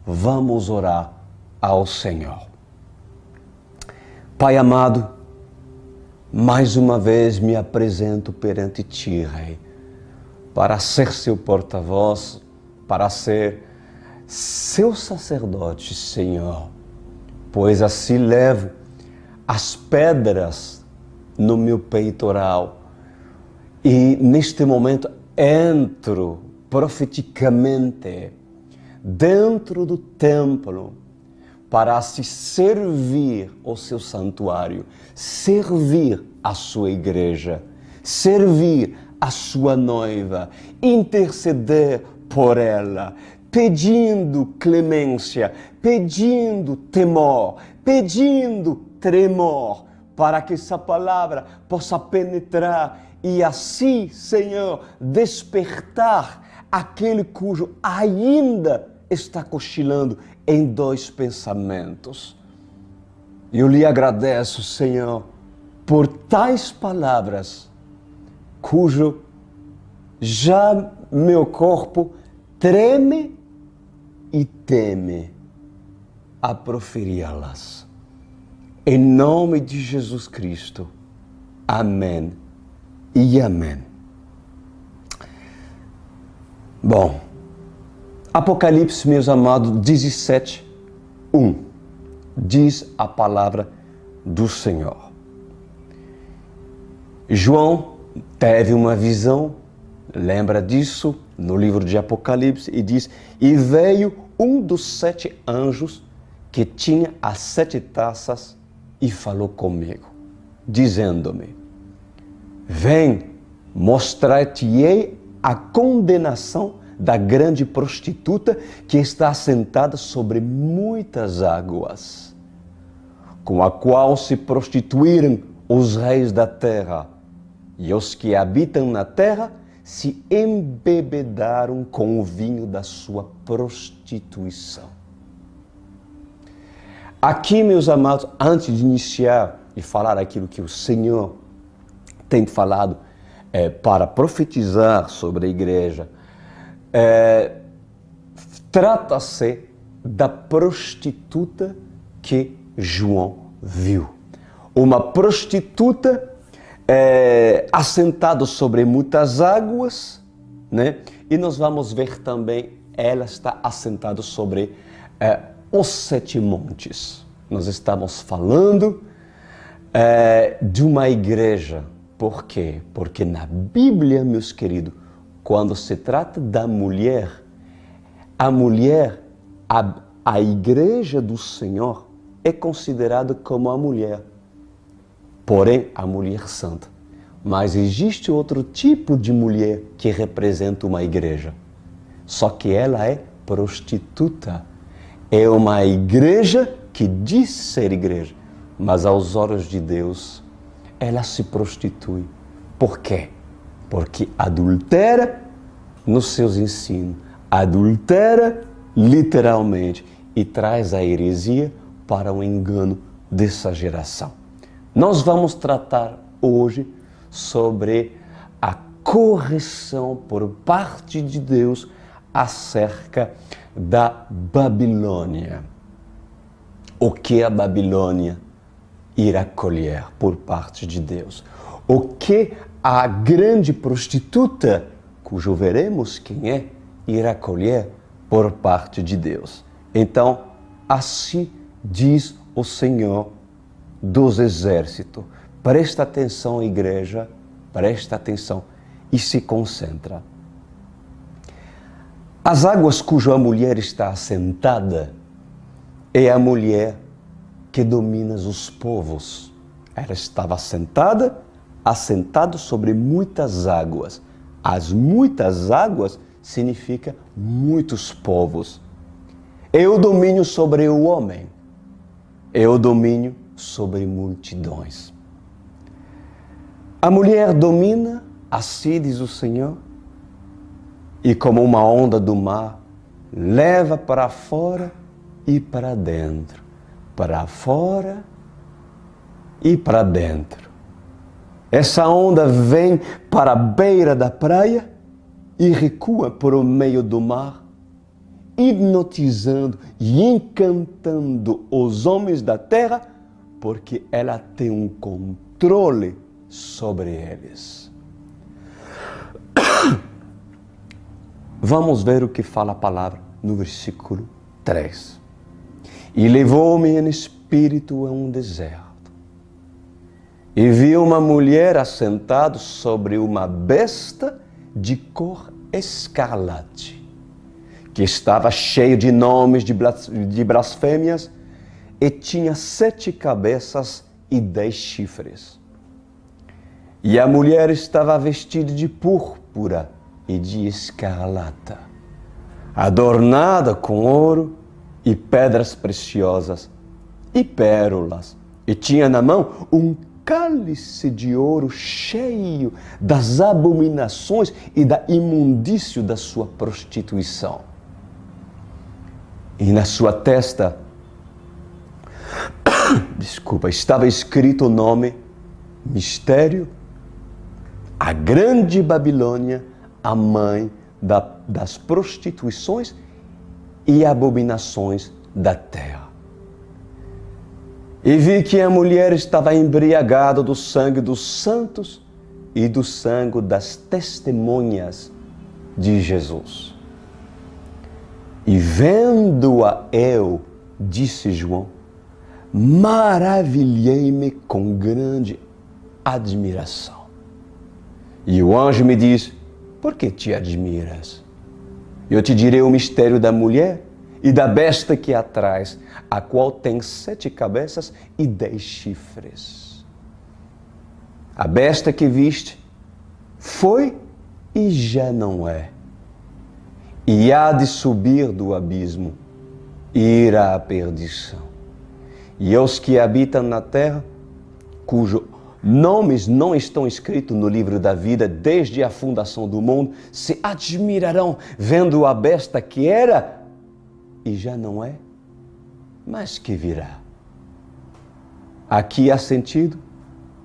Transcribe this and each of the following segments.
Vamos orar ao Senhor. Pai amado, mais uma vez me apresento perante Ti, Rei, para ser Seu porta-voz, para ser Seu sacerdote, Senhor, pois assim levo as pedras no meu peitoral e neste momento entro profeticamente dentro do templo para se servir o seu santuário, servir a sua igreja, servir a sua noiva, interceder por ela, pedindo clemência, pedindo temor, pedindo tremor, para que essa palavra possa penetrar e assim, Senhor, despertar aquele cujo ainda está cochilando em dois pensamentos. Eu lhe agradeço, Senhor, por tais palavras, cujo já meu corpo treme e teme a proferi-las. Em nome de Jesus Cristo. Amém e amém. Bom, Apocalipse, meus amados, 17, 1, diz a palavra do Senhor. João teve uma visão, lembra disso, no livro de Apocalipse, e diz: e veio um dos 7 anjos que tinha as 7 taças e falou comigo, dizendo-me: vem, mostrar-te-ei a condenação da grande prostituta que está assentada sobre muitas águas, com a qual se prostituíram os reis da terra, e os que habitam na terra se embebedaram com o vinho da sua prostituição. Aqui, meus amados, antes de iniciar e falar aquilo que o Senhor tem falado para profetizar sobre a igreja, trata-se da prostituta que João viu. Uma prostituta assentada sobre muitas águas, né? E nós vamos ver também, ela está assentada sobre os 7 montes. Nós estamos falando de uma igreja. Por quê? Porque na Bíblia, meus queridos, quando se trata da mulher, a mulher, a igreja do Senhor é considerada como a mulher, porém a mulher santa. Mas existe outro tipo de mulher que representa uma igreja, só que ela é prostituta. É uma igreja que diz ser igreja, mas aos olhos de Deus, ela se prostitui. Por quê? Porque adultera nos seus ensinos, adultera literalmente e traz a heresia para o engano dessa geração. Nós vamos tratar hoje sobre a correção por parte de Deus acerca da Babilônia. O que a Babilônia irá colher por parte de Deus? O que a grande prostituta, cujo veremos quem é, irá colher por parte de Deus? Então, assim diz o Senhor dos Exércitos. Presta atenção, igreja, presta atenção e se concentra. As águas cuja mulher está assentada é a mulher que domina os povos. Ela estava assentada sobre muitas águas. As muitas águas significa muitos povos. É o domínio sobre o homem. É o domínio sobre multidões. A mulher domina, assim diz o Senhor, e como uma onda do mar, leva para fora e para dentro, para fora e para dentro. Essa onda vem para a beira da praia e recua por o meio do mar hipnotizando e encantando os homens da terra, porque ela tem um controle sobre eles. Vamos ver o que fala a palavra no versículo 3. E levou-me em espírito a um deserto, e vi uma mulher assentada sobre uma besta de cor escarlate, que estava cheio de nomes de blasfêmias, e tinha 7 cabeças e 10 chifres. E a mulher estava vestida de púrpura e de escarlata, adornada com ouro e pedras preciosas e pérolas, e tinha na mão um cálice de ouro cheio das abominações e da imundícia da sua prostituição. E na sua testa, estava escrito o nome: Mistério, a grande Babilônia, a mãe das prostituições e abominações da terra. E vi que a mulher estava embriagada do sangue dos santos e do sangue das testemunhas de Jesus. E vendo-a eu, disse João, maravilhei-me com grande admiração. E o anjo me disse: por que te admiras? Eu te direi o mistério da mulher e da besta que a traz, a qual tem 7 cabeças e 10 chifres. A besta que viste foi e já não é, e há de subir do abismo e ir à perdição. E aos que habitam na terra, cujos nomes não estão escritos no livro da vida desde a fundação do mundo, se admirarão vendo a besta que era e já não é, mas que virá. Aqui há sentido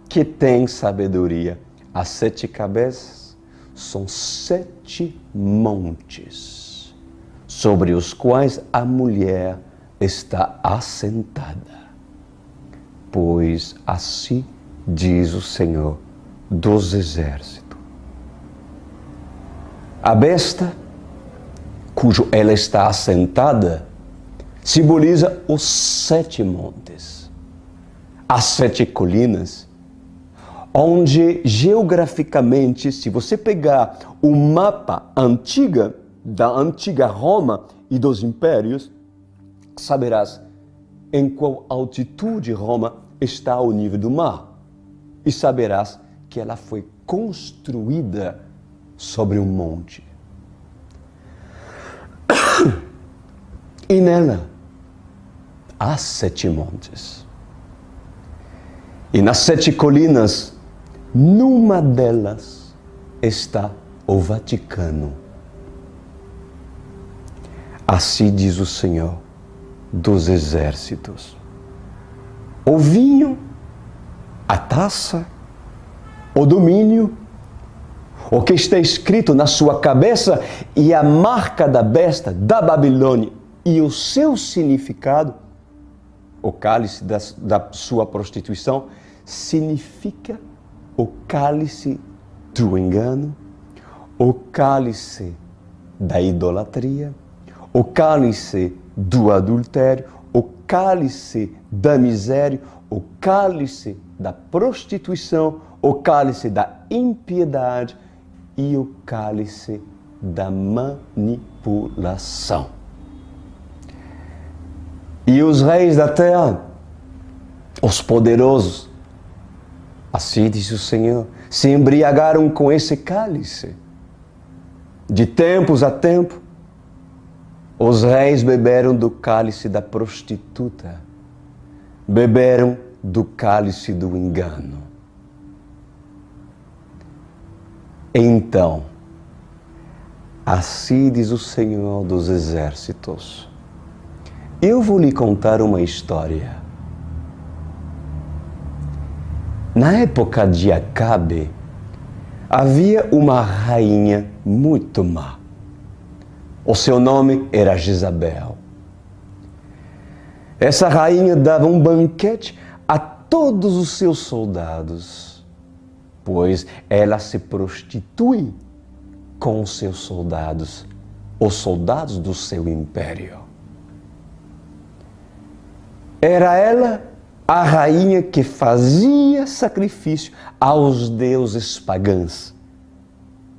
que tem sabedoria. As 7 cabeças são 7 montes sobre os quais a mulher está assentada. Pois assim diz o Senhor dos Exércitos: a besta, cujo ela está assentada, simboliza os 7 montes, as 7 colinas, onde geograficamente, se você pegar o mapa da antiga Roma e dos impérios, saberás em qual altitude Roma está ao nível do mar. E saberás que ela foi construída sobre um monte. E nela há 7 montes. E nas 7 colinas, numa delas está o Vaticano. Assim diz o Senhor dos Exércitos: o vinho, a taça, o domínio, o que está escrito na sua cabeça e a marca da besta, da Babilônia e o seu significado, o cálice da sua prostituição, significa o cálice do engano, o cálice da idolatria, o cálice do adultério, o cálice da miséria, o cálice da prostituição, o cálice da impiedade e o cálice da manipulação. E os reis da terra, os poderosos, assim diz o Senhor, se embriagaram com esse cálice. De tempos a tempo, os reis beberam do cálice da prostituta, beberam do cálice do engano. Então, assim diz o Senhor dos Exércitos: eu vou lhe contar uma história. Na época de Acabe, havia uma rainha muito má, O seu nome era Jezabel. Essa rainha dava um banquete a todos os seus soldados, pois ela se prostitui com os seus soldados, os soldados do seu império. Era ela a rainha que fazia sacrifício aos deuses pagãos.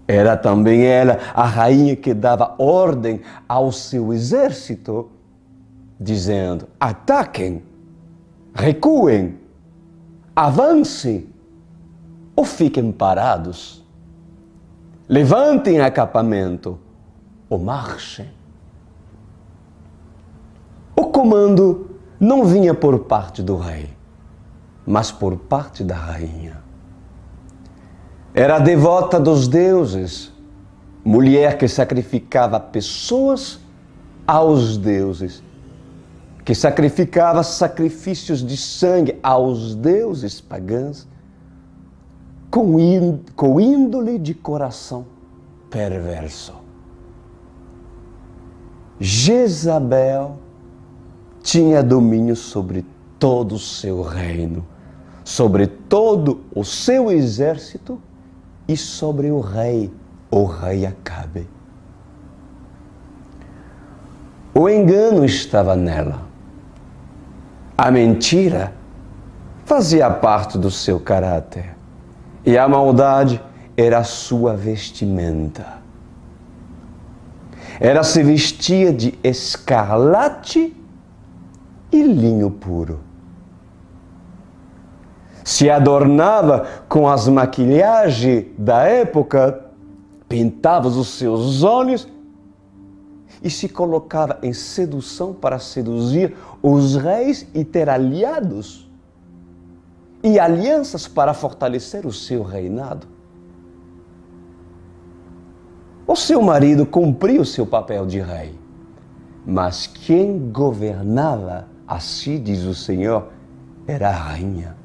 Era também ela a rainha que dava ordem ao seu exército, dizendo: ataquem, recuem, avancem ou fiquem parados. Levantem acampamento ou marchem. O comando não vinha por parte do rei, mas por parte da rainha. Era devota dos deuses, mulher que sacrificava pessoas aos deuses, que sacrificava sacrifícios de sangue aos deuses pagãos, com índole de coração perverso. Jezabel tinha domínio sobre todo o seu reino, sobre todo o seu exército e sobre o rei Acabe. O engano estava nela. A mentira fazia parte do seu caráter e a maldade era a sua vestimenta. Ela se vestia de escarlate e linho puro. Se adornava com as maquilhagens da época, pintava os seus olhos e se colocava em sedução para seduzir os reis e ter aliados e alianças para fortalecer o seu reinado. O seu marido cumpria o seu papel de rei, mas quem governava, assim diz o Senhor, era a rainha.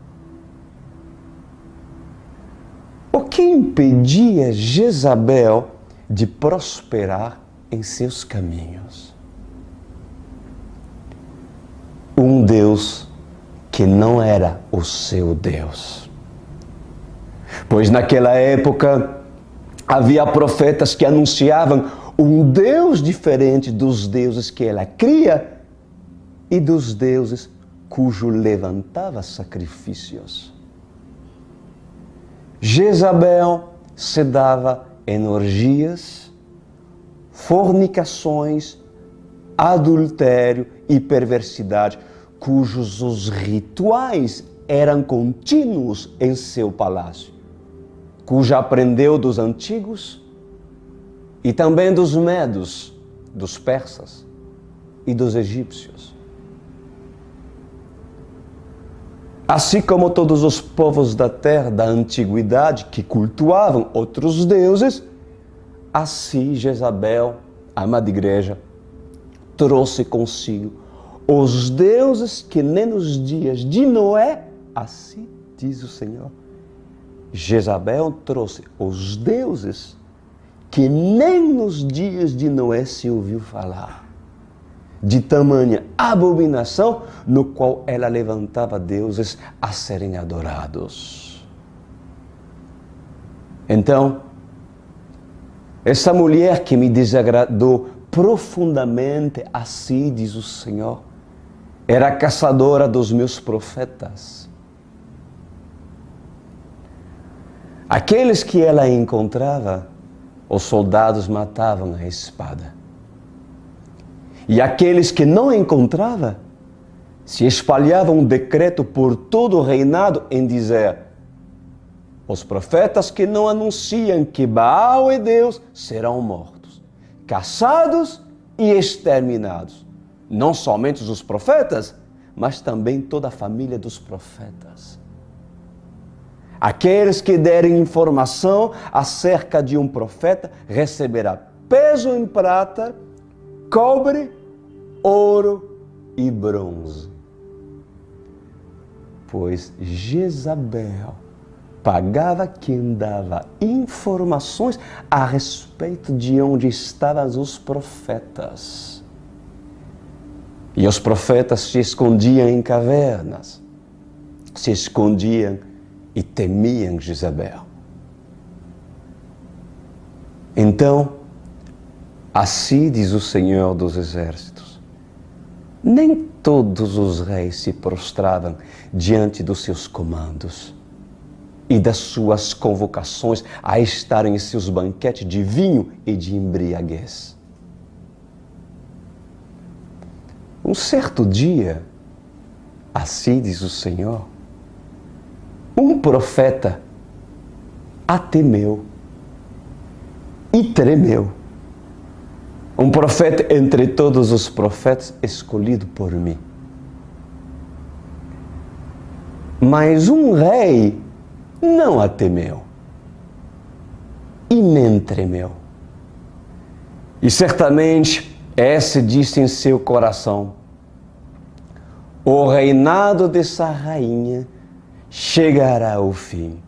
O que impedia Jezabel de prosperar em seus caminhos? Um Deus que não era o seu Deus. Pois naquela época havia profetas que anunciavam um Deus diferente dos deuses que ela cria e dos deuses cujo levantava sacrifícios. Jezabel se dava em orgias, fornicações, adultério e perversidade, cujos os rituais eram contínuos em seu palácio, cuja aprendeu dos antigos e também dos medos, dos persas e dos egípcios. Assim como todos os povos da terra da antiguidade que cultuavam outros deuses, assim Jezabel, a amada igreja, trouxe consigo os deuses que nem nos dias de Noé, assim diz o Senhor. Jezabel trouxe os deuses que nem nos dias de Noé se ouviu falar, de tamanha abominação no qual ela levantava deuses a serem adorados. Então, essa mulher que me desagradou profundamente, assim diz o Senhor, era caçadora dos meus profetas. Aqueles que ela encontrava, os soldados matavam à espada. E aqueles que não encontrava, se espalhavam um decreto por todo o reinado em dizer: os profetas que não anunciam que Baal é Deus serão mortos, caçados e exterminados. Não somente os profetas, mas também toda a família dos profetas. Aqueles que derem informação acerca de um profeta receberá peso em prata, cobre, ouro e bronze. Pois Jezabel pagava quem dava informações a respeito de onde estavam os profetas. E os profetas se escondiam em cavernas, se escondiam e temiam Jezabel. Então, assim diz o Senhor dos Exércitos, nem todos os reis se prostravam diante dos seus comandos e das suas convocações a estarem em seus banquetes de vinho e de embriaguez. Um certo dia, assim diz o Senhor, um profeta a temeu e tremeu. Um profeta entre todos os profetas escolhido por mim. Mas um rei não a temeu e nem tremeu. E certamente esse disse em seu coração: o reinado dessa rainha chegará ao fim,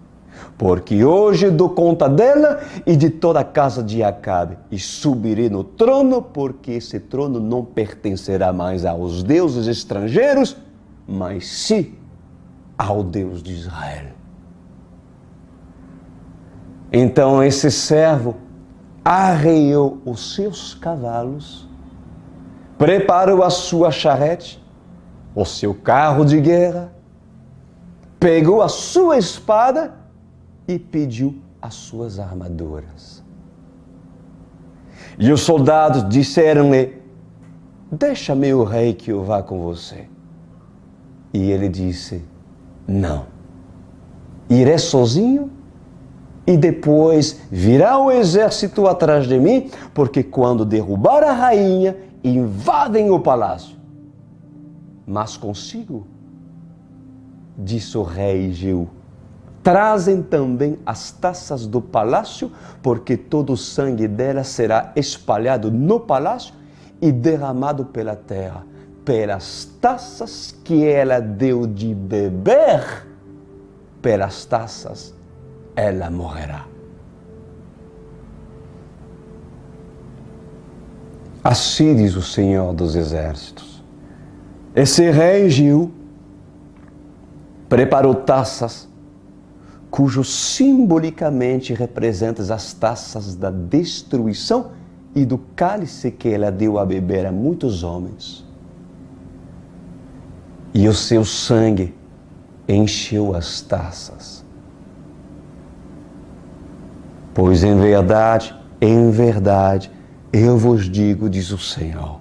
porque hoje dou conta dela e de toda a casa de Acabe, e subirei no trono, porque esse trono não pertencerá mais aos deuses estrangeiros, mas sim ao Deus de Israel. Então esse servo arreou os seus cavalos, preparou a sua charrete, o seu carro de guerra, pegou a sua espada e pediu as suas armaduras. E os soldados disseram-lhe: deixa meu rei que eu vá com você. E ele disse: não, irei sozinho e depois virá o exército atrás de mim, porque quando derrubar a rainha, invadem o palácio. Mas consigo, disse o rei Jeú, trazem também as taças do palácio, porque todo o sangue dela será espalhado no palácio e derramado pela terra. Pelas taças que ela deu de beber, pelas taças ela morrerá. Assim diz o Senhor dos Exércitos. Esse rei Jeú preparou taças cujos simbolicamente representam as taças da destruição e do cálice que ela deu a beber a muitos homens. E o seu sangue encheu as taças. Pois em verdade, eu vos digo, diz o Senhor,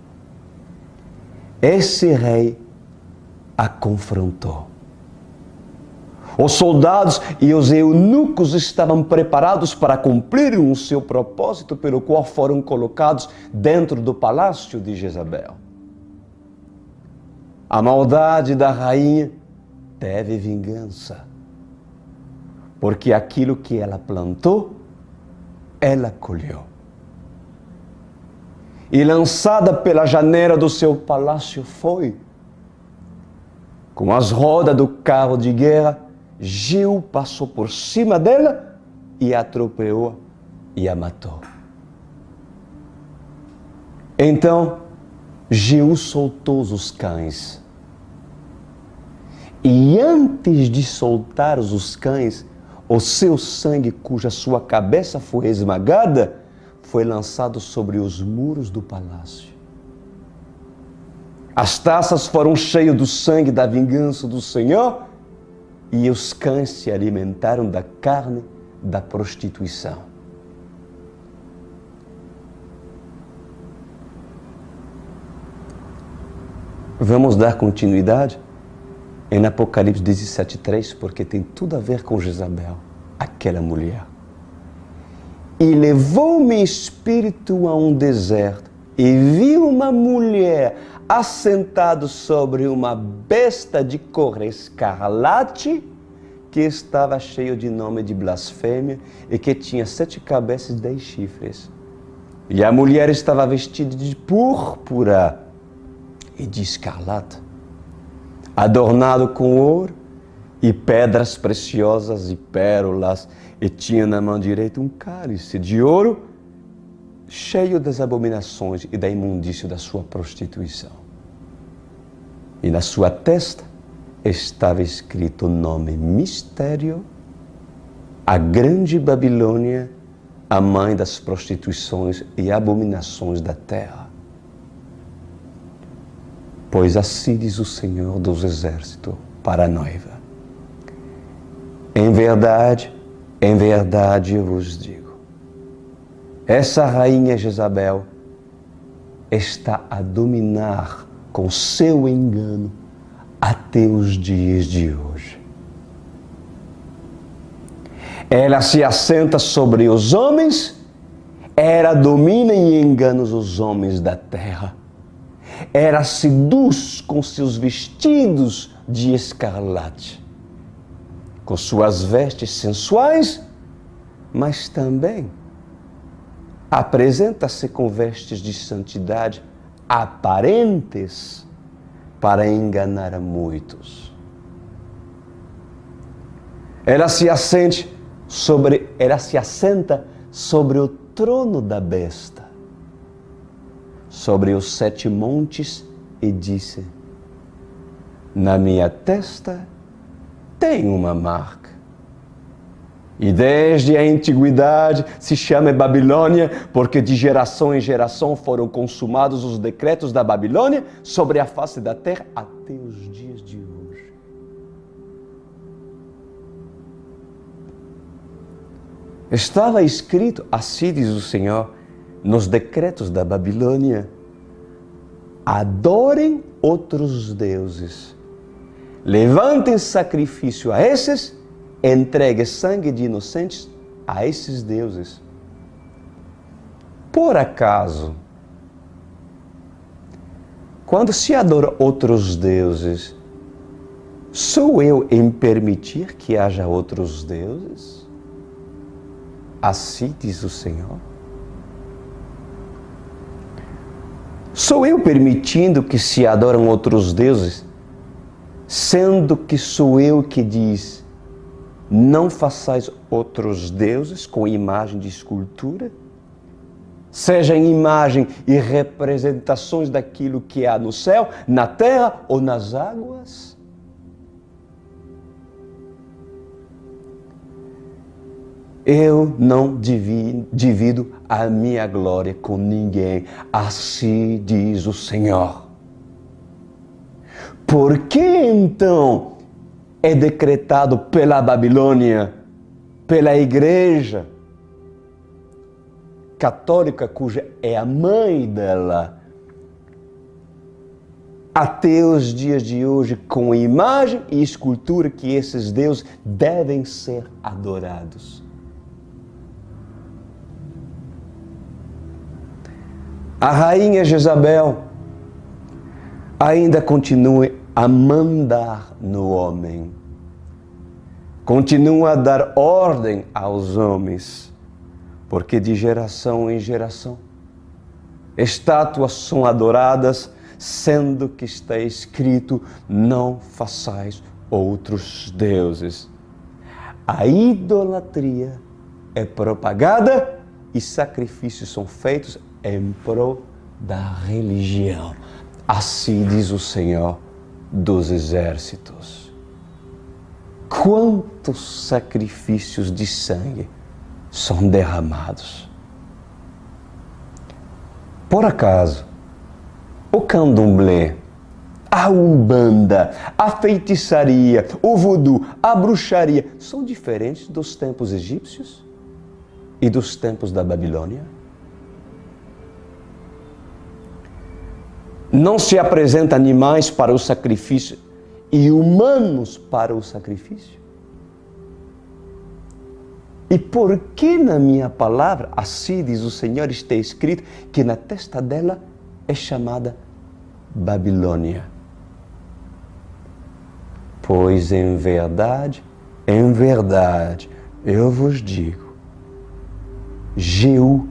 esse rei a confrontou. Os soldados e os eunucos estavam preparados para cumprir o seu propósito pelo qual foram colocados dentro do palácio de Jezabel. A maldade da rainha teve vingança, porque aquilo que ela plantou, ela colheu. E lançada pela janela do seu palácio foi, com as rodas do carro de guerra, Jeú passou por cima dela e a atropelou e a matou. Então, Jeú soltou os cães. E antes de soltar os cães, o seu sangue, cuja sua cabeça foi esmagada, foi lançado sobre os muros do palácio. As taças foram cheias do sangue da vingança do Senhor, e os cães se alimentaram da carne da prostituição. Vamos dar continuidade em Apocalipse 17:3, porque tem tudo a ver com Jezabel, aquela mulher. E levou-me espírito a um deserto, e vi uma mulher assentada sobre uma besta de cor escarlate, que estava cheio de nome de blasfêmia, e que tinha 7 cabeças e 10 chifres. E a mulher estava vestida de púrpura e de escarlata, adornado com ouro e pedras preciosas e pérolas, e tinha na mão direita um cálice de ouro cheio das abominações e da imundícia da sua prostituição. E na sua testa estava escrito o nome mistério: a grande Babilônia, a mãe das prostituições e abominações da terra. Pois assim diz o Senhor dos Exércitos para a noiva: em verdade eu vos digo, essa rainha Jezabel está a dominar com seu engano até os dias de hoje. Ela se assenta sobre os homens, ela domina e engana os homens da terra. Ela seduz com seus vestidos de escarlate, com suas vestes sensuais, mas também apresenta-se com vestes de santidade aparentes para enganar a muitos. Ela se assenta sobre o trono da besta, sobre os 7 montes, e disse: na minha testa tem uma marca. E desde a antiguidade se chama Babilônia, porque de geração em geração foram consumados os decretos da Babilônia sobre a face da terra até os dias de hoje. Estava escrito, assim diz o Senhor, nos decretos da Babilônia: adorem outros deuses, levantem sacrifício a esses, entregue sangue de inocentes a esses deuses. Por acaso, quando se adora outros deuses, sou eu em permitir que haja outros deuses? Assim diz o Senhor. Sou eu permitindo que se adoram outros deuses, sendo que sou eu que diz: não façais outros deuses com imagem de escultura, seja em imagem e representações daquilo que há no céu, na terra ou nas águas? Eu não divido a minha glória com ninguém, assim diz o Senhor. Por que então é decretado pela Babilônia, pela Igreja Católica, cuja é a mãe dela, até os dias de hoje, com imagem e escultura, que esses deuses devem ser adorados? A rainha Jezabel ainda continua a mandar no homem, continua a dar ordem aos homens, porque de geração em geração estátuas são adoradas, sendo que está escrito: não façais outros deuses. A idolatria é propagada e sacrifícios são feitos em prol da religião. Assim diz o Senhor dos Exércitos. Quantos sacrifícios de sangue são derramados? Por acaso, o candomblé, a umbanda, a feitiçaria, o voodoo, a bruxaria são diferentes dos tempos egípcios e dos tempos da Babilônia? Não se apresenta animais para o sacrifício e humanos para o sacrifício? E por que na minha palavra, assim diz o Senhor, está escrito que na testa dela é chamada Babilônia? Pois em verdade, eu vos digo, Jeú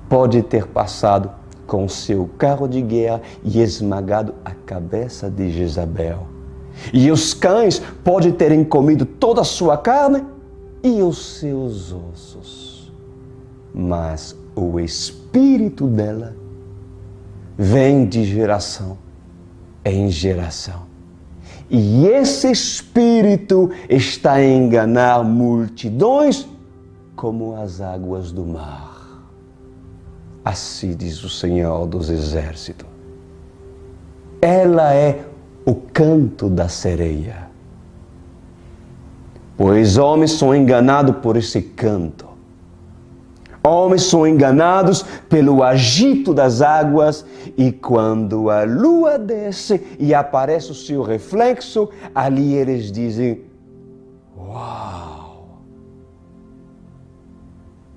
pode ter passado com seu carro de guerra e esmagado a cabeça de Jezabel, E os cães podem terem comido toda a sua carne e os seus ossos. Mas o espírito dela vem de geração em geração. E esse espírito está a enganar multidões como as águas do mar. Assim diz o Senhor dos Exércitos. Ela é o canto da sereia. Pois homens são enganados por esse canto. Homens são enganados pelo agito das águas, e quando a lua desce e aparece o seu reflexo, ali eles dizem: uau!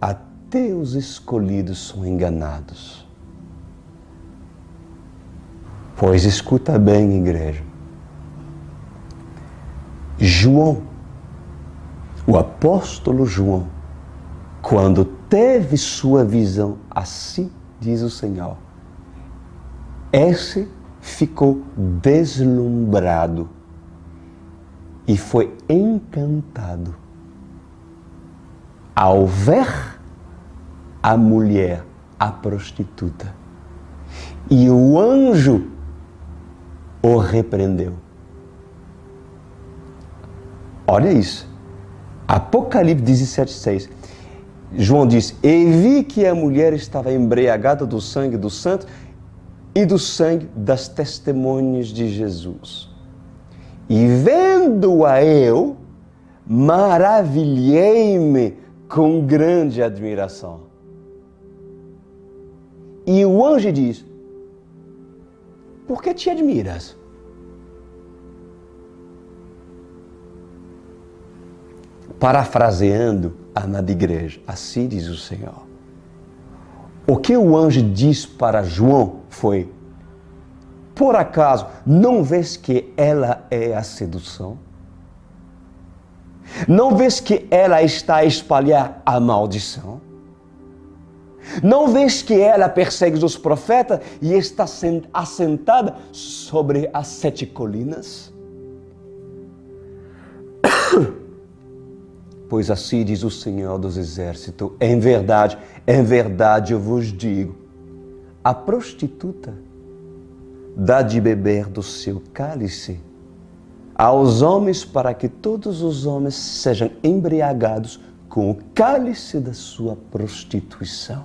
Até os escolhidos são enganados. Pois escuta bem, igreja. João, o apóstolo João, quando teve sua visão, assim diz o Senhor, esse ficou deslumbrado e foi encantado ao ver a mulher, a prostituta. E o anjo o repreendeu. Olha isso. Apocalipse 17:6. João diz: e vi que a mulher estava embriagada do sangue dos santos e do sangue das testemunhas de Jesus. E vendo-a eu, maravilhei-me com grande admiração. E o anjo diz: por que te admiras? Parafraseando a amada igreja, assim diz o Senhor. O que o anjo diz para João foi: por acaso não vês que ela é a sedução? Não vês que ela está a espalhar a maldição? Não vês que ela persegue os profetas e está assentada sobre as 7 colinas? Pois assim diz o Senhor dos Exércitos: em verdade eu vos digo, a prostituta dá de beber do seu cálice aos homens, para que todos os homens sejam embriagados com o cálice da sua prostituição.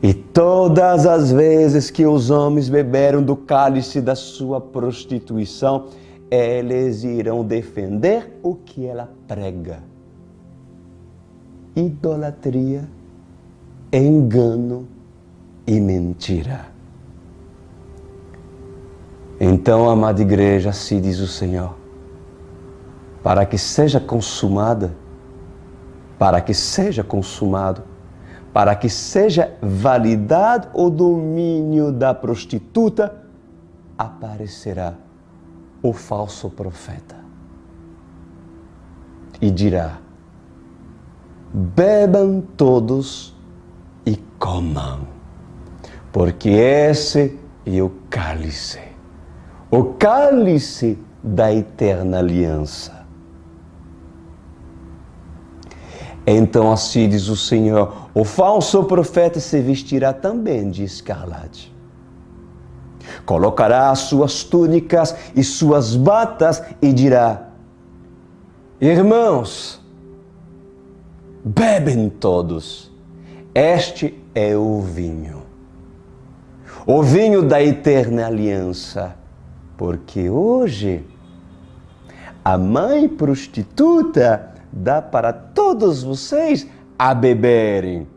E todas as vezes que os homens beberam do cálice da sua prostituição, eles irão defender o que ela prega: idolatria, engano e mentira. Então, amada igreja, assim diz o Senhor, para que seja consumado, para que seja validado o domínio da prostituta, aparecerá o falso profeta e dirá: bebam todos e comam, porque esse é o cálice da eterna aliança. Então assim diz o Senhor: o falso profeta se vestirá também de escarlate. Colocará as suas túnicas e suas batas e dirá: irmãos, bebem todos, este é o vinho da eterna aliança, porque hoje a mãe prostituta dá para todos vocês a beberem.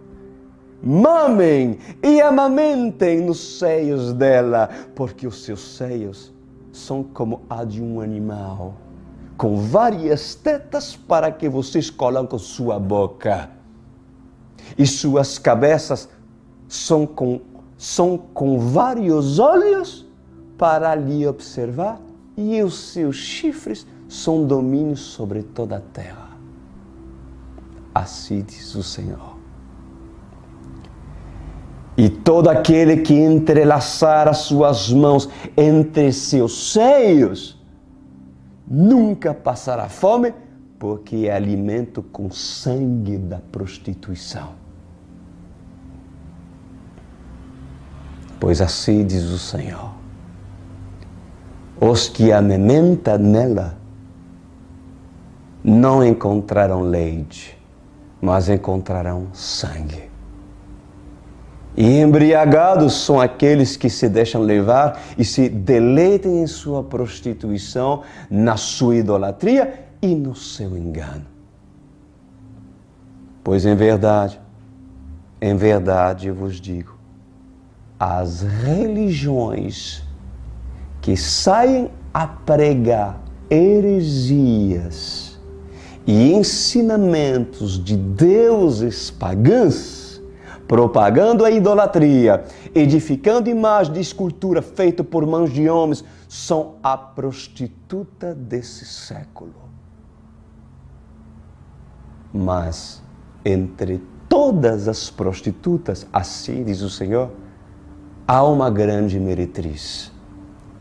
Mamem e amamentem nos seios dela, porque os seus seios são como a de um animal, com várias tetas para que vocês colocam sua boca. E suas cabeças são com vários olhos para lhe observar, e os seus chifres são domínio sobre toda a terra. Assim diz o Senhor. E todo aquele que entrelaçar as suas mãos entre seus seios nunca passará fome, porque é alimento com sangue da prostituição. Pois assim diz o Senhor: os que amamentam nela não encontrarão leite, mas encontrarão sangue. E embriagados são aqueles que se deixam levar e se deleitam em sua prostituição, na sua idolatria e no seu engano. Pois em verdade eu vos digo, as religiões que saem a pregar heresias e ensinamentos de deuses pagãos, propagando a idolatria, edificando imagens de escultura feita por mãos de homens, são a prostituta desse século. Mas entre todas as prostitutas, assim diz o Senhor, há uma grande meretriz.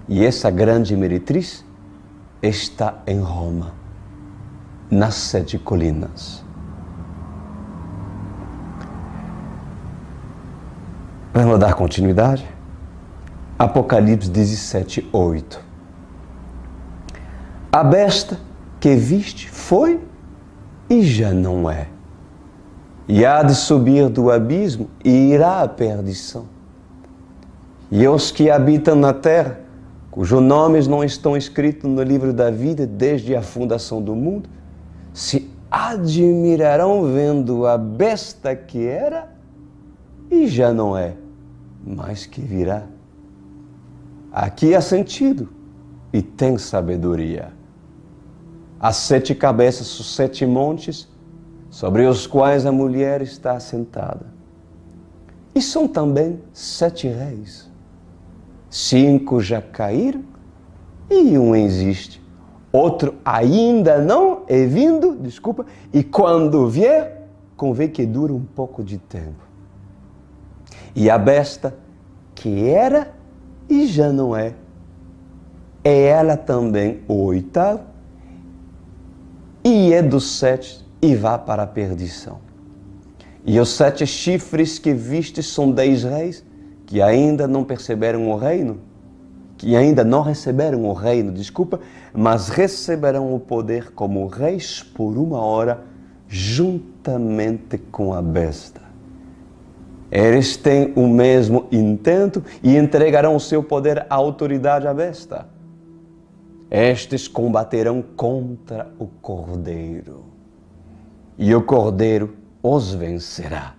E essa grande meretriz está em Roma, nas 7 colinas. Vamos dar continuidade? Apocalipse 17, 8. A besta que viste foi e já não é. E há de subir do abismo e irá à perdição. E os que habitam na terra, cujos nomes não estão escritos no livro da vida desde a fundação do mundo, se admirarão vendo a besta que era e já não é, mas que virá. Aqui há sentido e tem sabedoria. As 7 cabeças, os 7 montes, sobre os quais a mulher está assentada. E são também 7 reis. 5 já caíram e um existe. Outro ainda não é vindo, e quando vier, convém que dure um pouco de tempo. E a besta que era e já não é ela também o 8º, e é dos 7 e vá para a perdição. E os 7 chifres que viste são 10 reis que ainda não perceberam o reino, que ainda não receberam o reino, mas receberão o poder como reis por 1 hora, juntamente com a besta. Eles têm o mesmo intento e entregarão o seu poder à autoridade à besta. Estes combaterão contra o Cordeiro. E o Cordeiro os vencerá,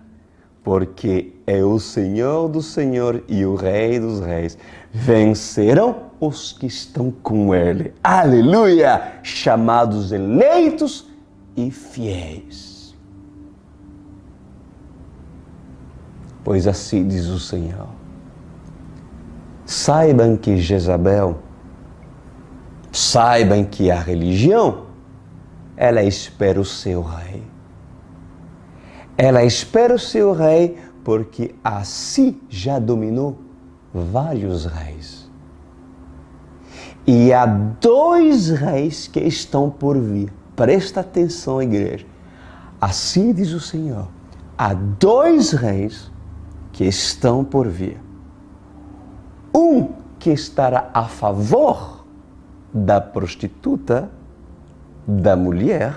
porque é o Senhor do Senhor e o Rei dos Reis. Vencerão os que estão com Ele. Aleluia! Chamados eleitos e fiéis. Pois assim diz o Senhor: saibam que Jezabel, saibam que a religião, ela espera o seu rei. Ela espera o seu rei porque assim já dominou vários reis. E há 2 reis que estão por vir. Presta atenção, igreja. Assim diz o Senhor: há 2 reis que estão por vir. Um que estará a favor da prostituta, da mulher,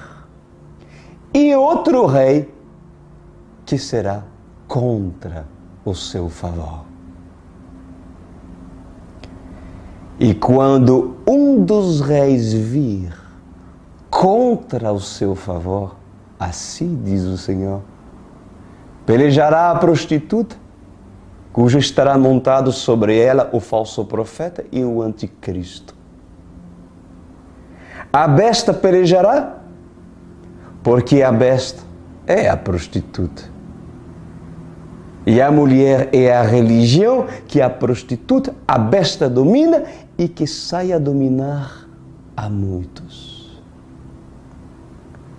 e outro rei que será contra o seu favor. E quando um dos reis vir contra o seu favor, assim diz o Senhor, pelejará a prostituta, cujo estará montado sobre ela o falso profeta e o anticristo. A besta pelejará, porque a besta é a prostituta. E a mulher é a religião que a prostituta, a besta domina e que sai a dominar a muitos.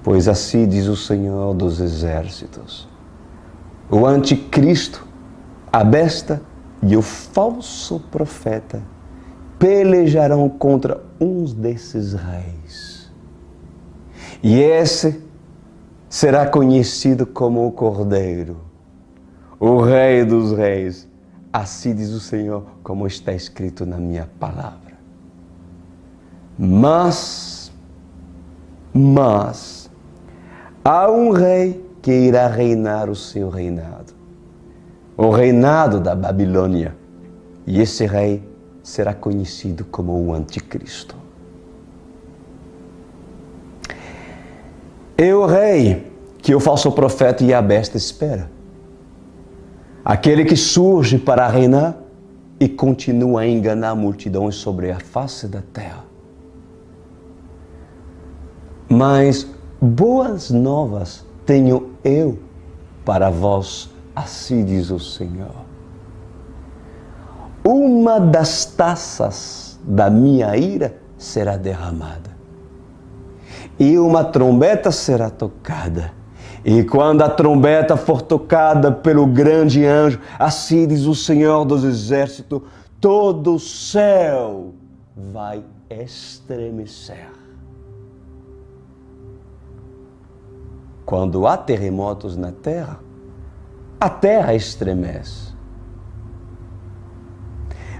Pois assim diz o Senhor dos Exércitos: o anticristo A besta e o falso profeta pelejarão contra uns desses reis. E esse será conhecido como o Cordeiro, o Rei dos Reis. Assim diz o Senhor, como está escrito na minha palavra. Mas, há um rei que irá reinar o seu reinado. O reinado da Babilônia. E esse rei será conhecido como o Anticristo. É o rei que o falso profeta e a besta espera. Aquele que surge para reinar e continua a enganar multidões sobre a face da terra. Mas boas novas tenho eu para vós, assim diz o Senhor. Uma das taças da minha ira será derramada, e uma trombeta será tocada. E quando a trombeta for tocada pelo grande anjo, assim diz o Senhor dos Exércitos, todo o céu vai estremecer. Quando há terremotos na terra, a terra estremece.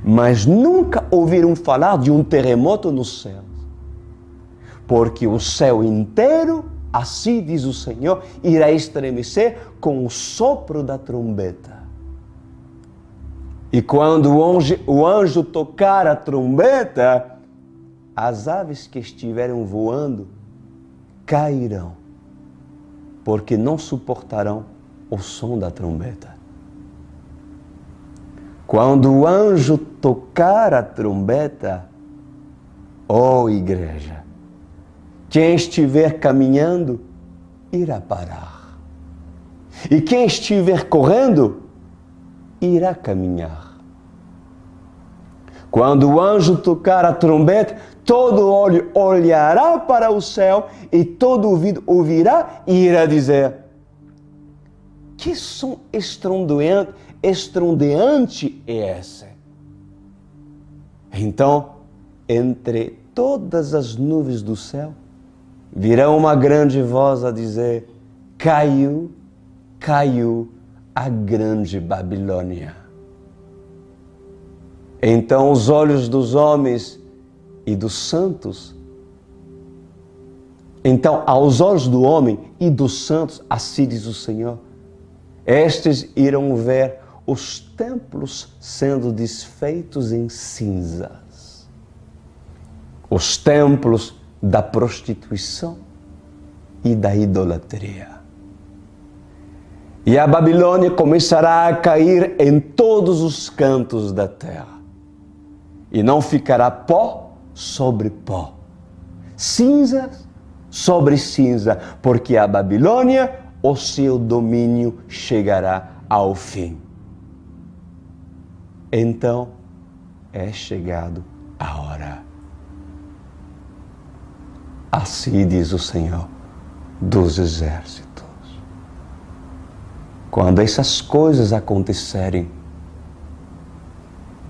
Mas nunca ouviram falar de um terremoto no céu, porque o céu inteiro, assim diz o Senhor, irá estremecer com o sopro da trombeta. E quando o anjo tocar a trombeta, as aves que estiverem voando cairão, porque não suportarão o som da trombeta. Quando o anjo tocar a trombeta, ó igreja, quem estiver caminhando, irá parar. E quem estiver correndo, irá caminhar. Quando o anjo tocar a trombeta, todo olho olhará para o céu e todo ouvido ouvirá e irá dizer: que som estrondeante é esse? Então, entre todas as nuvens do céu, virá uma grande voz a dizer: caiu a grande Babilônia. Então os olhos dos homens e dos santos, então aos olhos do homem e dos santos, assim diz o Senhor, estes irão ver os templos sendo desfeitos em cinzas. Os templos da prostituição e da idolatria. E a Babilônia começará a cair em todos os cantos da terra. E não ficará pó sobre pó, cinza sobre cinza, porque a Babilônia, o seu domínio chegará ao fim. Então é chegado a hora. Assim diz o Senhor dos Exércitos. Quando essas coisas acontecerem,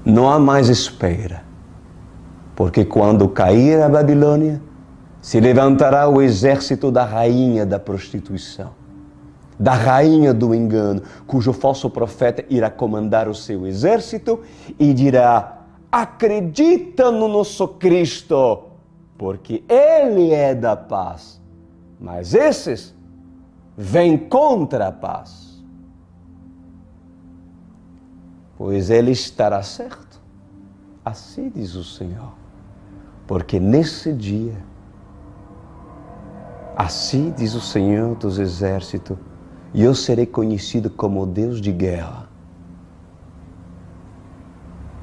não há mais espera, porque quando cair a Babilônia, se levantará o exército da rainha da prostituição, da rainha do engano, cujo falso profeta irá comandar o seu exército e dirá: acredita no nosso Cristo, porque Ele é da paz, mas esses vêm contra a paz. Pois Ele estará certo, assim diz o Senhor, porque nesse dia, assim diz o Senhor dos Exércitos, eu serei conhecido como Deus de guerra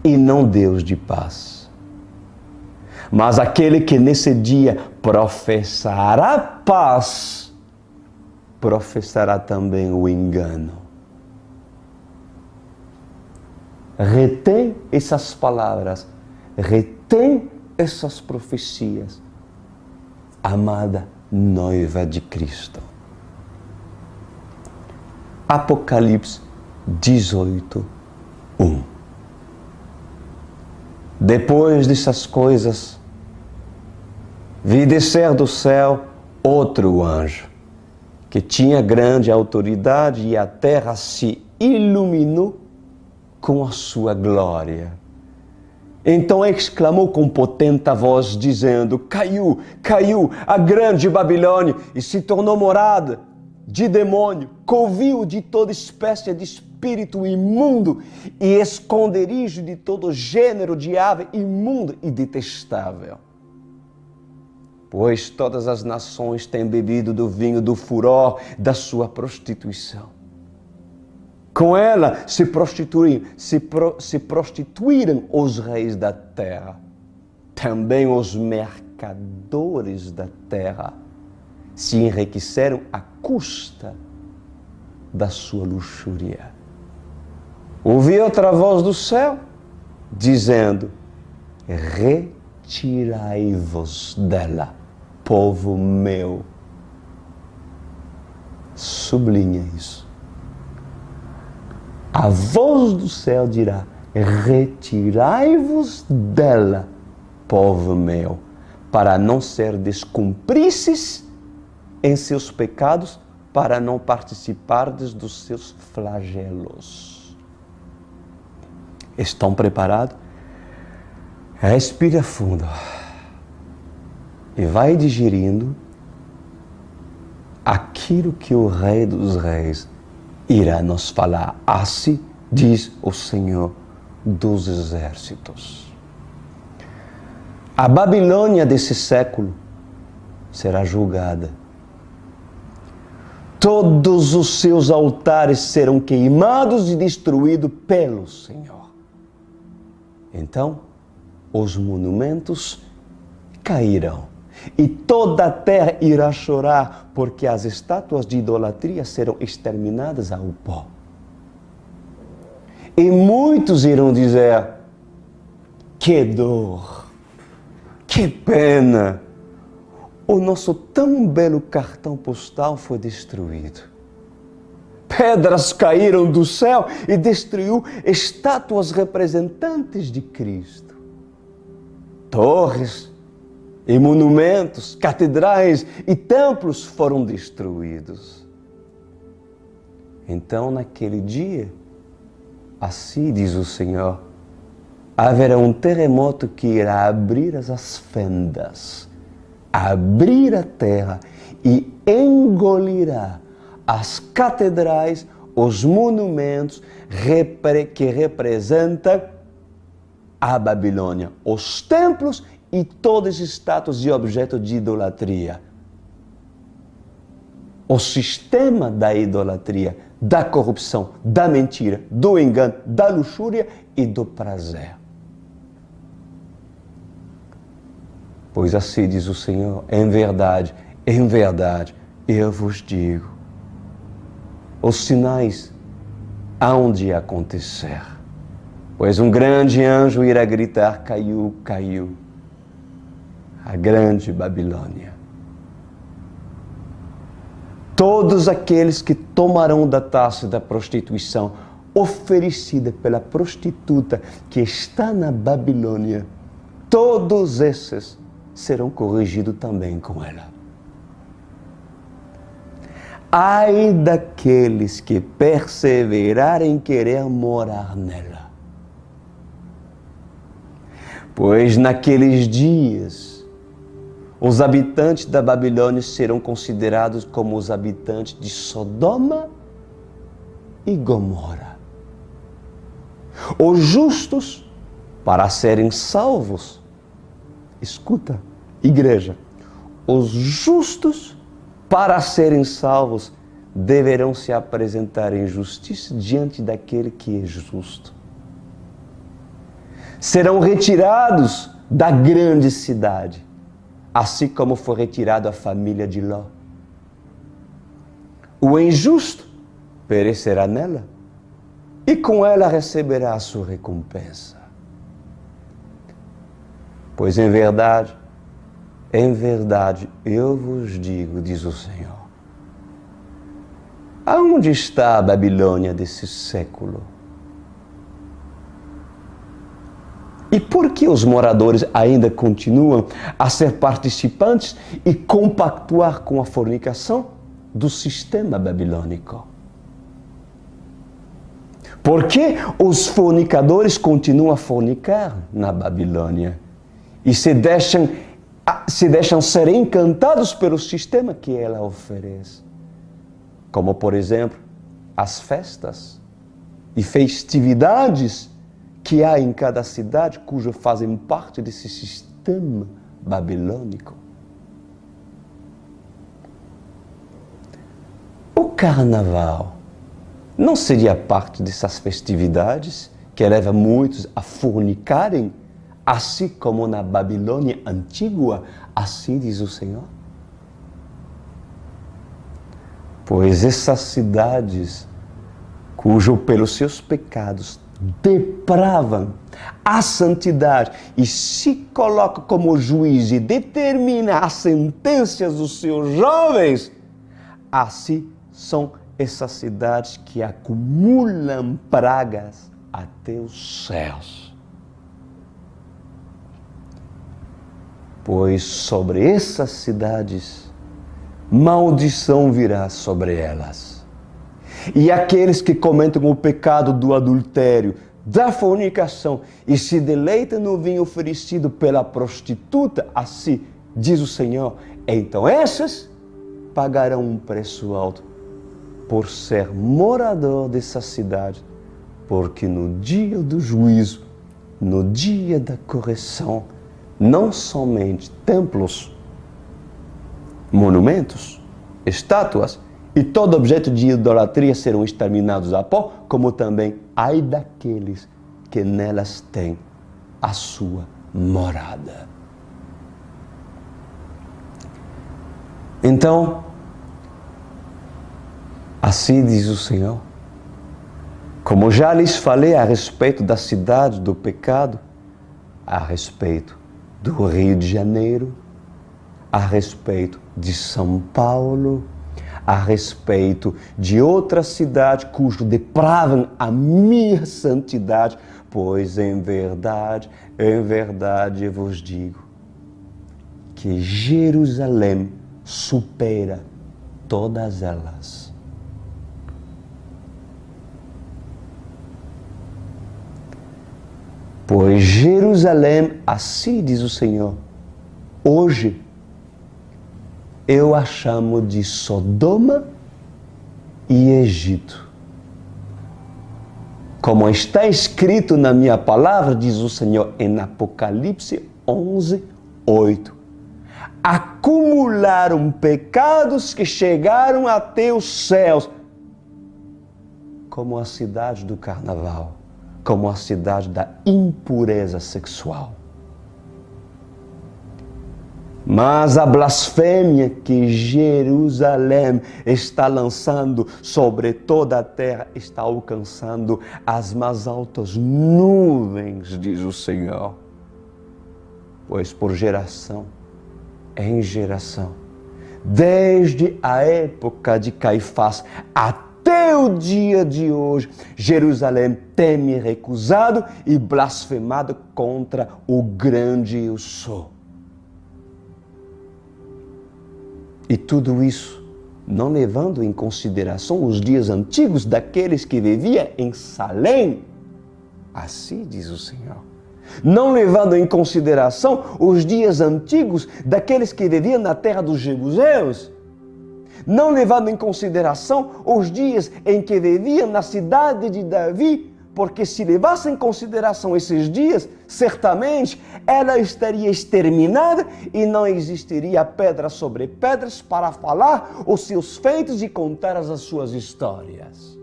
e não Deus de paz. Mas aquele que nesse dia professará paz, professará também o engano. Retém essas palavras, retém essas profecias, amada noiva de Cristo. Apocalipse 18, um. Depois dessas coisas, vi descer do céu outro anjo, que tinha grande autoridade, e a terra se iluminou com a sua glória. Então exclamou com potente voz, dizendo: caiu, caiu a grande Babilônia, e se tornou morada de demônio, covil de toda espécie de espírito imundo e esconderijo de todo gênero de ave imundo e detestável. Pois todas as nações têm bebido do vinho do furor da sua prostituição. Com ela se prostituíram os reis da terra, também os mercadores da terra se enriqueceram à custa da sua luxúria. Ouvi outra voz do céu, dizendo: retirai-vos dela, povo meu. Sublinha isso. A voz do céu dirá: retirai-vos dela, povo meu, para não ser descumprices em seus pecados, para não participardes dos seus flagelos. Estão preparados? Respira fundo e vai digerindo aquilo que o Rei dos Reis irá nos falar. Assim diz o Senhor dos Exércitos. A Babilônia desse século será julgada. Todos os seus altares serão queimados e destruídos pelo Senhor. Então, os monumentos cairão e toda a terra irá chorar, porque as estátuas de idolatria serão exterminadas ao pó. E muitos irão dizer: que dor, que pena, o nosso tão belo cartão postal foi destruído. Pedras caíram do céu e destruiu estátuas representantes de Cristo. Torres e monumentos, catedrais e templos foram destruídos. Então, naquele dia, assim diz o Senhor, haverá um terremoto que irá abrir as fendas, abrir a terra e engolirá as catedrais, os monumentos que representam a Babilônia, os templos e todas as estátuas e objetos de idolatria. O sistema da idolatria, da corrupção, da mentira, do engano, da luxúria e do prazer. Pois assim diz o Senhor: em verdade, eu vos digo, os sinais hão de acontecer. Pois um grande anjo irá gritar: caiu, caiu a grande Babilônia. Todos aqueles que tomarão da taça da prostituição oferecida pela prostituta que está na Babilônia, todos esses serão corrigidos também com ela. Ai daqueles que perseverarem em querer morar nela. Pois naqueles dias, os habitantes da Babilônia serão considerados como os habitantes de Sodoma e Gomorra. Os justos, para serem salvos, escuta, igreja, os justos, para serem salvos, deverão se apresentar em justiça diante daquele que é justo. Serão retirados da grande cidade, assim como foi retirado a família de Ló. O injusto perecerá nela, e com ela receberá a sua recompensa. Pois em verdade, eu vos digo, diz o Senhor, aonde está a Babilônia desse século? E por que os moradores ainda continuam a ser participantes e compactuar com a fornicação do sistema babilônico? Por que os fornicadores continuam a fornicar na Babilônia e se deixam ser encantados pelo sistema que ela oferece? Como, por exemplo, as festas e festividades que há em cada cidade, cujo fazem parte desse sistema babilônico. O carnaval não seria parte dessas festividades que leva muitos a fornicarem, assim como na Babilônia antiga, assim diz o Senhor? Pois essas cidades, cujo pelos seus pecados depravam a santidade e se coloca como juiz e determina as sentenças dos seus jovens, assim são essas cidades que acumulam pragas até os céus. Pois sobre essas cidades, maldição virá sobre elas. E aqueles que cometem o pecado do adultério, da fornicação e se deleitam no vinho oferecido pela prostituta, assim diz o Senhor, então esses pagarão um preço alto por ser morador dessa cidade, porque no dia do juízo, no dia da correção, não somente templos, monumentos, estátuas e todo objeto de idolatria serão exterminados a pó, como também ai daqueles que nelas têm a sua morada. Então, assim diz o Senhor, como já lhes falei a respeito da cidade do pecado, a respeito do Rio de Janeiro, a respeito de São Paulo, a respeito de outra cidade cujo depravam a minha santidade, pois em verdade eu vos digo que Jerusalém supera todas elas. Pois Jerusalém, assim diz o Senhor, hoje eu a chamo de Sodoma e Egito. Como está escrito na minha palavra, diz o Senhor em Apocalipse 11, 8. Acumularam pecados que chegaram até os céus, como a cidade do carnaval, como a cidade da impureza sexual. Mas a blasfêmia que Jerusalém está lançando sobre toda a terra está alcançando as mais altas nuvens, diz o Senhor. Pois por geração em geração, desde a época de Caifás até o dia de hoje, Jerusalém tem me recusado e blasfemado contra o grande eu sou. E tudo isso não levando em consideração os dias antigos daqueles que viviam em Salém. Assim diz o Senhor. Não levando em consideração os dias antigos daqueles que viviam na terra dos jebuseus. Não levando em consideração os dias em que viviam na cidade de Davi, porque se levasse em consideração esses dias, certamente ela estaria exterminada e não existiria pedra sobre pedras para falar os seus feitos e contar as suas histórias.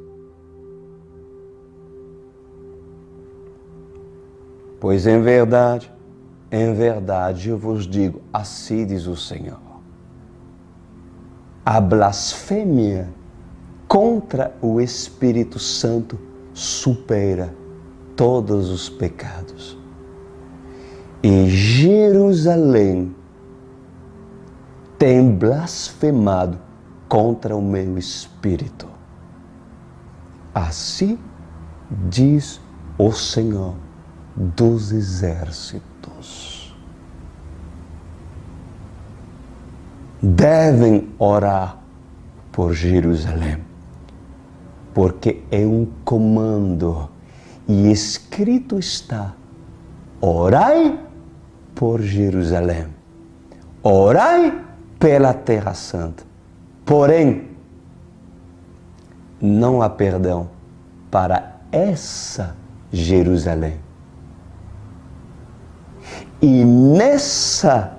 Pois em verdade eu vos digo, assim diz o Senhor, a blasfêmia contra o Espírito Santo supera todos os pecados. E Jerusalém tem blasfemado contra o meu Espírito. Assim diz o Senhor dos exércitos. Devem orar por Jerusalém, porque é um comando e escrito está: orai por Jerusalém, orai pela Terra Santa. Porém, não há perdão para essa Jerusalém. E nessa,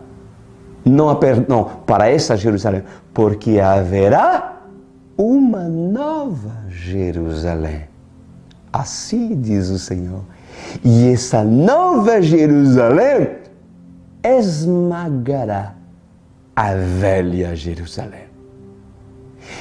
não há perdão para essa Jerusalém, porque haverá uma nova Jerusalém. Assim diz o Senhor. E essa nova Jerusalém esmagará a velha Jerusalém.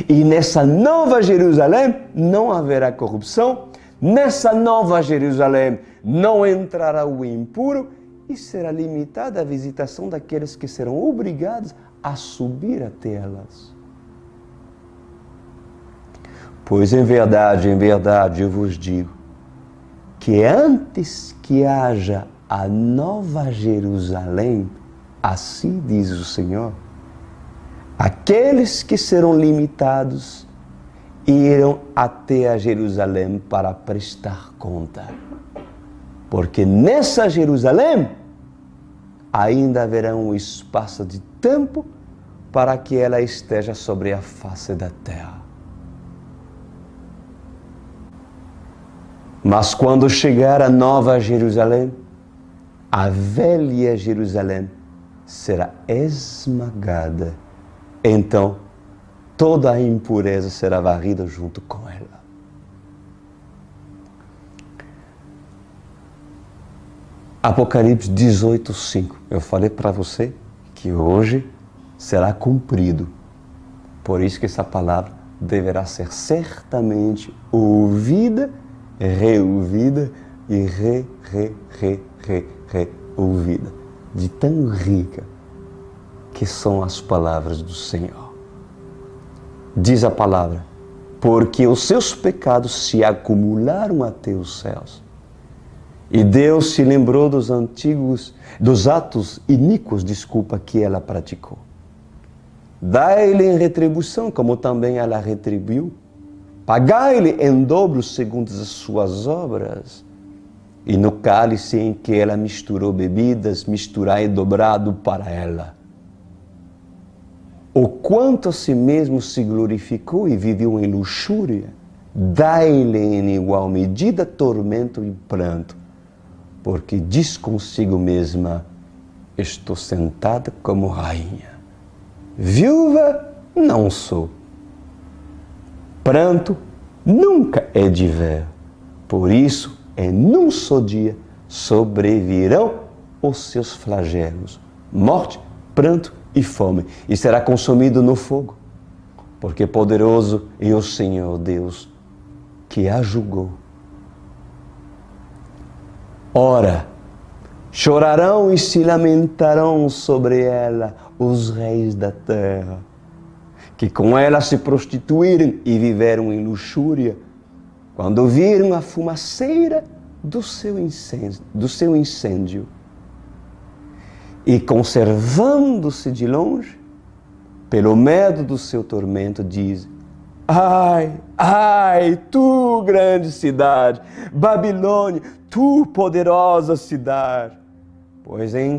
E nessa nova Jerusalém não haverá corrupção, nessa nova Jerusalém não entrará o impuro e será limitada a visitação daqueles que serão obrigados a subir até elas. Pois em verdade eu vos digo que antes que haja a nova Jerusalém, assim diz o Senhor, aqueles que serão limitados irão até a Jerusalém para prestar conta. Porque nessa Jerusalém ainda haverá um espaço de tempo para que ela esteja sobre a face da terra. Mas quando chegar a nova Jerusalém, a velha Jerusalém será esmagada. Então, toda a impureza será varrida junto com ela. Apocalipse 18:5. Eu falei para você que hoje será cumprido. Por isso que essa palavra deverá ser certamente ouvida, reouvida e reouvida. De tão rica que são as palavras do Senhor. Diz a palavra: porque os seus pecados se acumularam até os céus. E Deus se lembrou dos atos iníquos, que ela praticou. Dai-lhe em retribuição, como também ela retribuiu. Pagai-lhe em dobro segundo as suas obras. E no cálice em que ela misturou bebidas, misturai dobrado para ela. O quanto a si mesmo se glorificou e viveu em luxúria, dai-lhe em igual medida tormento e pranto, porque diz consigo mesma: estou sentada como rainha. Viúva não sou. Pranto nunca é de ver. Por isso, em um só dia sobrevirão os seus flagelos: morte, pranto e fome, e será consumido no fogo, porque poderoso é o Senhor Deus que a julgou. Ora, chorarão e se lamentarão sobre ela os reis da terra, que com ela se prostituíram e viveram em luxúria, quando viram a fumaceira do seu incêndio. E conservando-se de longe, pelo medo do seu tormento, dizem: ai, ai, tu grande cidade, Babilônia, tu poderosa cidade, pois em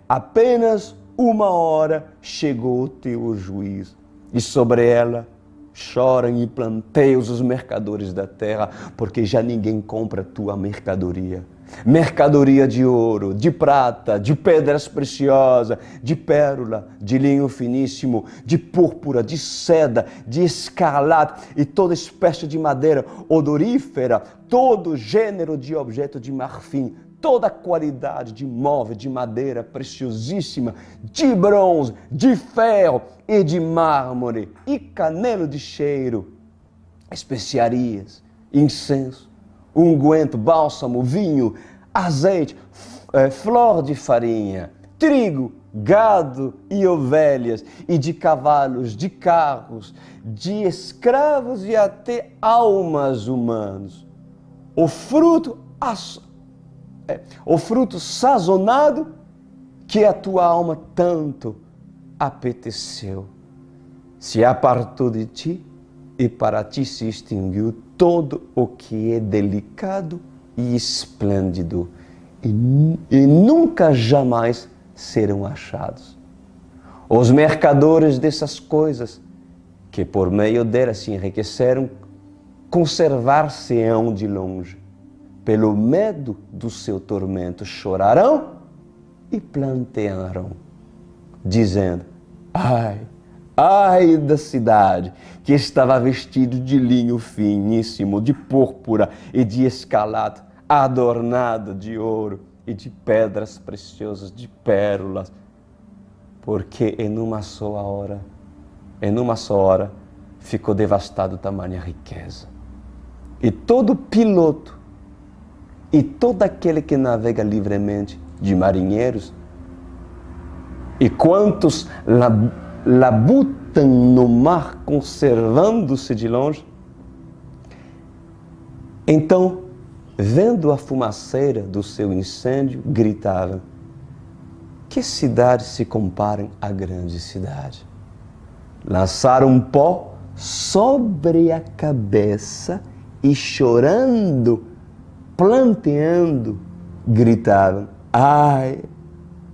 apenas uma hora chegou o teu juízo, e sobre ela choram e planteios os mercadores da terra, porque já ninguém compra tua mercadoria. Mercadoria de ouro, de prata, de pedras preciosas, de pérola, de linho finíssimo, de púrpura, de seda, de escarlate e toda espécie de madeira odorífera, todo gênero de objeto de marfim, toda qualidade de móvel, de madeira preciosíssima, de bronze, de ferro e de mármore, e canelo de cheiro, especiarias, incenso, unguento, bálsamo, vinho, azeite, flor de farinha, trigo, gado e ovelhas, e de cavalos, de carros, de escravos e até almas humanas. O fruto o fruto sazonado que a tua alma tanto apeteceu. Se apartou de ti e para ti se extinguiu todo o que é delicado e esplêndido e nunca jamais serão achados. Os mercadores dessas coisas, que por meio delas se enriqueceram, conservar-se-ão de longe. Pelo medo do seu tormento chorarão e plantearão, dizendo: ai, ai da cidade que estava vestido de linho finíssimo, de púrpura e de escarlate, adornada de ouro e de pedras preciosas, de pérolas, porque em uma só hora, ficou devastado tamanha riqueza. E todo piloto e todo aquele que navega livremente, de marinheiros, e quantos labutam no mar conservando-se de longe, então, vendo a fumaceira do seu incêndio, gritavam: que cidades se comparem à grande cidade? Lançaram pó sobre a cabeça e chorando, planteando, gritavam: ai,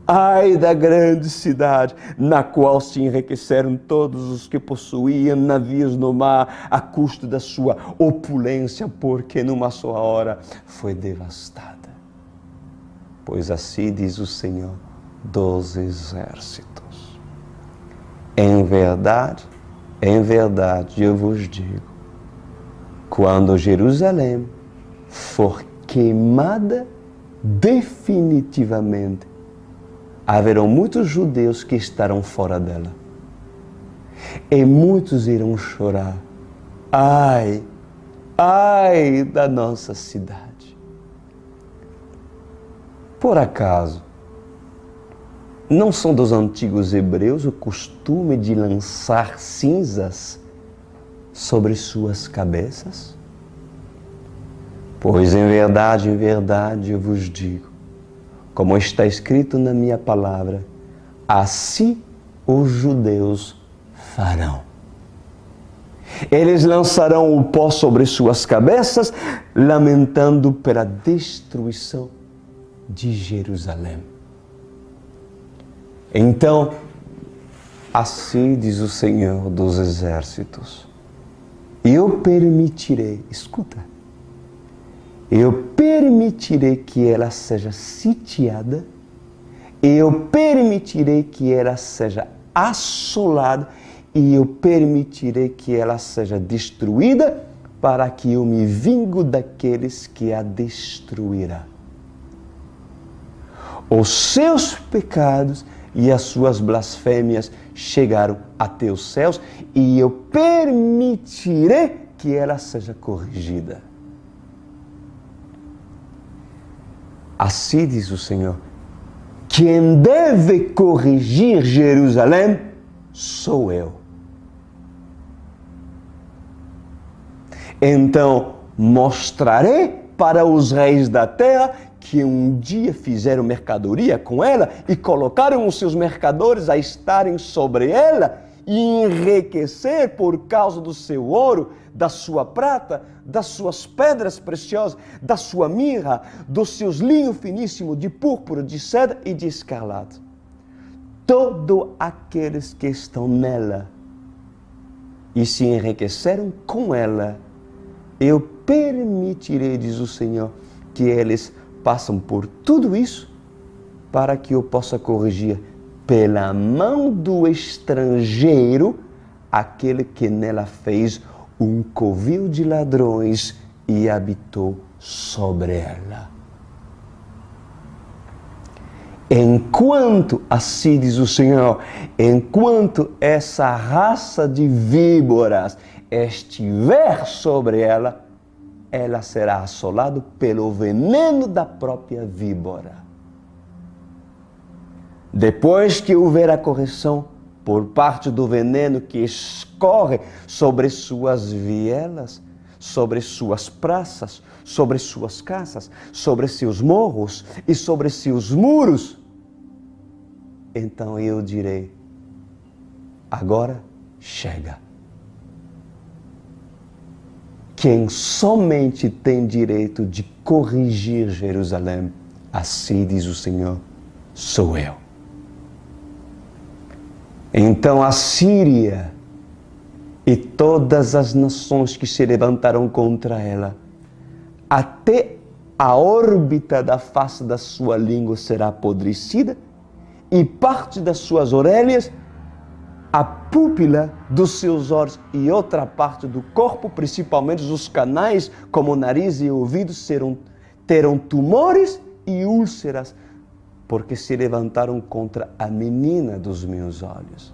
ai da grande cidade, na qual se enriqueceram todos os que possuíam navios no mar, a custo da sua opulência, porque numa só hora foi devastada. Pois assim diz o Senhor dos exércitos: em verdade, eu vos digo, quando Jerusalém for queimada definitivamente, haverão muitos judeus que estarão fora dela, e muitos irão chorar: ai, ai da nossa cidade. Por acaso, não são dos antigos hebreus o costume de lançar cinzas sobre suas cabeças? Pois em verdade eu vos digo, como está escrito na minha palavra, assim os judeus farão. Eles lançarão o pó sobre suas cabeças, lamentando pela destruição de Jerusalém. Então, assim diz o Senhor dos exércitos: eu permitirei, escuta, eu permitirei que ela seja sitiada, eu permitirei que ela seja assolada, e eu permitirei que ela seja destruída, para que eu me vingo daqueles que a destruirão. Os seus pecados e as suas blasfêmias chegaram até os céus, e eu permitirei que ela seja corrigida. Assim diz o Senhor: quem deve corrigir Jerusalém sou eu. Então mostrarei para os reis da terra que um dia fizeram mercadoria com ela e colocaram os seus mercadores a estarem sobre ela e enriquecer por causa do seu ouro, da sua prata, das suas pedras preciosas, da sua mirra, dos seus linhos finíssimos de púrpura, de seda e de escarlate. Todos aqueles que estão nela e se enriqueceram com ela, eu permitirei, diz o Senhor, que eles passam por tudo isso, para que eu possa corrigir pela mão do estrangeiro aquele que nela fez um covil de ladrões e habitou sobre ela. Enquanto, assim diz o Senhor, enquanto essa raça de víboras estiver sobre ela, ela será assolada pelo veneno da própria víbora. Depois que houver a correção por parte do veneno que escorre sobre suas vielas, sobre suas praças, sobre suas casas, sobre seus morros e sobre seus muros, então eu direi: agora chega. Quem somente tem direito de corrigir Jerusalém, assim diz o Senhor, sou eu. Então a Síria e todas as nações que se levantaram contra ela, até a órbita da face da sua língua será apodrecida, e parte das suas orelhas, a pupila dos seus olhos e outra parte do corpo, principalmente os canais, como o nariz e o ouvido, terão tumores e úlceras, porque se levantaram contra a menina dos meus olhos.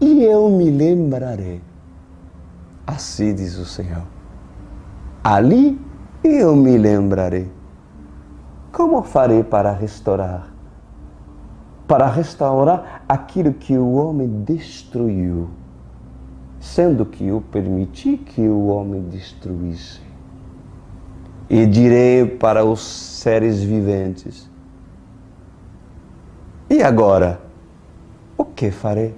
E eu me lembrarei, assim diz o Senhor. Ali eu me lembrarei. Como farei para restaurar? Para restaurar aquilo que o homem destruiu, sendo que eu permiti que o homem destruísse. E direi para os seres viventes: e agora, o que farei?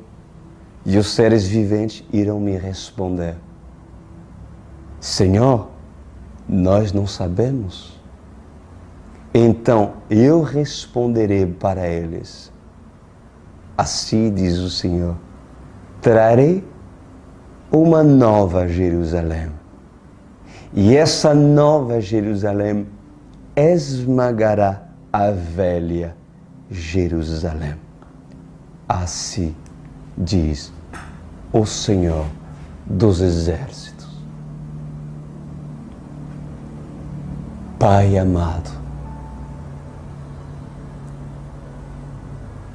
E os seres viventes irão me responder: Senhor, nós não sabemos. Então eu responderei para eles: assim diz o Senhor, trarei uma nova Jerusalém. E essa nova Jerusalém esmagará a velha Jerusalém. Assim diz o Senhor dos Exércitos. Pai amado,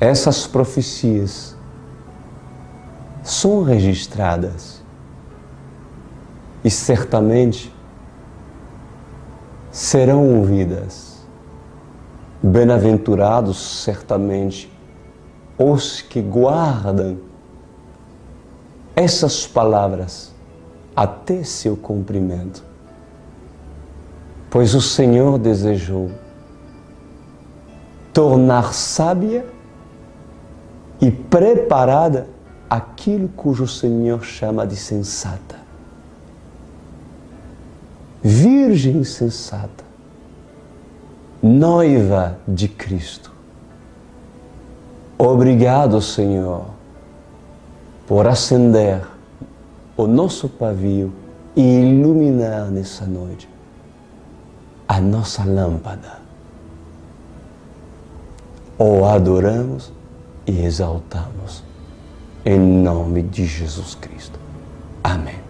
essas profecias são registradas e certamente serão ouvidas. Bem-aventurados certamente os que guardam essas palavras até seu cumprimento, pois o Senhor desejou tornar sábia e preparada aquilo cujo Senhor chama de sensata. Virgem sensata, noiva de Cristo. Obrigado, Senhor, por acender o nosso pavio e iluminar nessa noite a nossa lâmpada. O adoramos e exaltamos em nome de Jesus Cristo. Amém.